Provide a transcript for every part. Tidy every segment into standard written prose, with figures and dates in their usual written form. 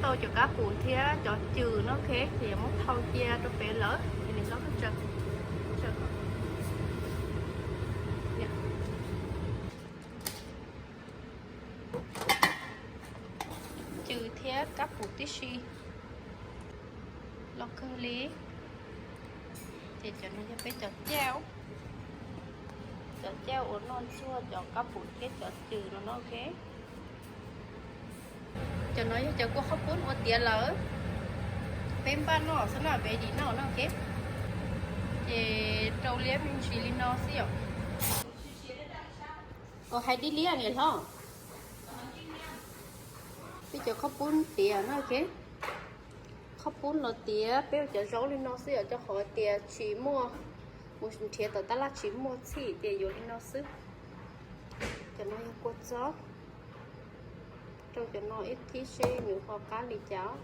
tôi cho cá bún thì cho trừ nó khé thì muốn thâu chia cho bé lỡ thì mình nó cứ trừ trừ thế cá bún tí xì lo cơ lý thì cho nó cho bé cho treo ổn non xua cho cá bún cái cho trừ nó khé cho nó cho cô không muốn một tiền lỡ bên ban nó sẽ là về đi nó kép thì trâu liếm mình chỉ lên nó xíu có hay đi liếm vậy thôi bây giờ không muốn tiền nó kép không muốn là tiền bây giờ rau lên nó xíu cho họ tiền chỉ mua một tiền tao ta là chỉ mua chỉ tiền vô lên nó xíu cho nó quất gió cho nó ít tí xe nhiều kho cá đi cháo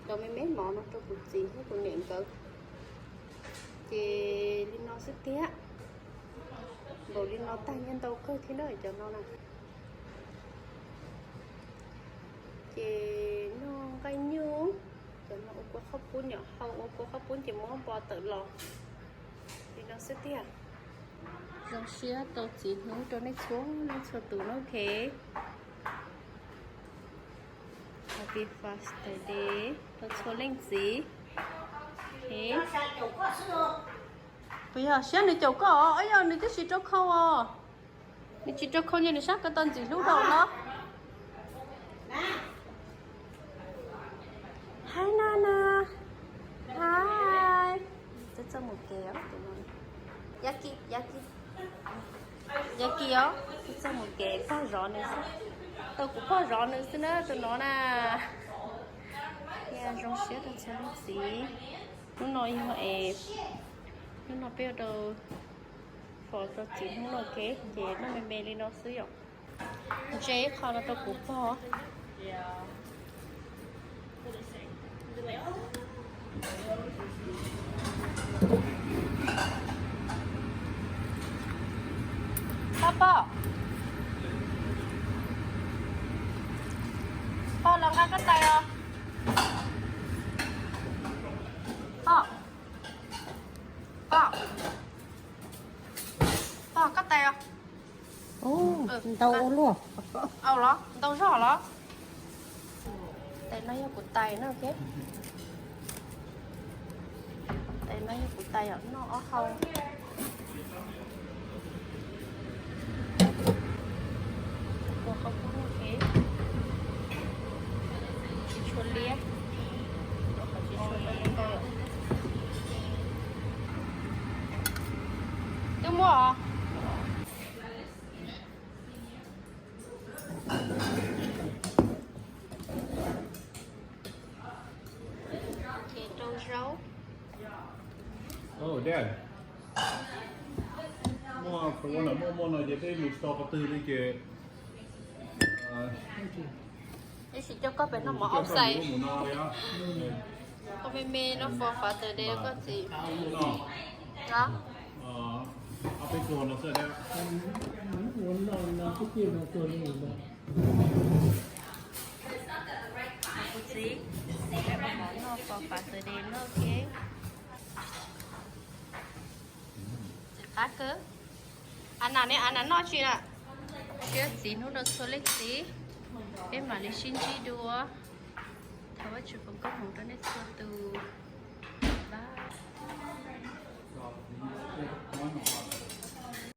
đâu mấy món nó trong cuộc gì hết của niệm cơ thì linh nó sức tía rồi linh nó tay nhân đâu cơ thế nơi cho nó này thì nó gây nhung cho nó có khóc bún nhỏ không có khóc bún chỉ muốn bò tự lò thì nó sức tía rồi xía tôi chỉ hướng cho nó xuống từ nó thế Happy birthday, tôi cho lên gì? Thế. Bây giờ sáng này chậu có, ấy giờ này cái gì cho khâu à? Này chỉ cho khâu như này sắc cái tên gì lúc đầu đó? Hi Nana, hi. Tôi cho một kéo, Yaki á, tôi cho một kéo có rõ này sao? Tôi cũng có rõ nữa xin đó cho nó là rong xếp tôi sẽ làm gì nó nói như vậy nó bây giờ phở cho chị không nói kế chị nó mềm mềm đi nó sử dụng chế khó là tôi cũng có Papa lòng ăn cái tay à? Cắt tay à? Đâu luôn. Đó, đâu rõ đó. Tay nó của tay nó ok. Tay nó của tay ở nó không. Cô không có ok. Chuột liếc tôi mua à? Chị trâu rau Oh, Dad. Mua phải quan là mua nó để mình store cái từ đi kìa. Đây chỉ cho các bạn nó mở ốc xay. Có mê nó phò phá từ đây có gì? Đó.เอาไปโกนเราเสร็จแล้ว nó cái kia nóตัวนี้เลย Gì? Các bạn mở nó phò phá từ đây nó ok. Tát cơ. Anh nào nè, anh nói chuyện à? Chưa gì nó được số lịch gì? Em mà đi xin chi đùa. Thôi chứ không có một cái số từ ba.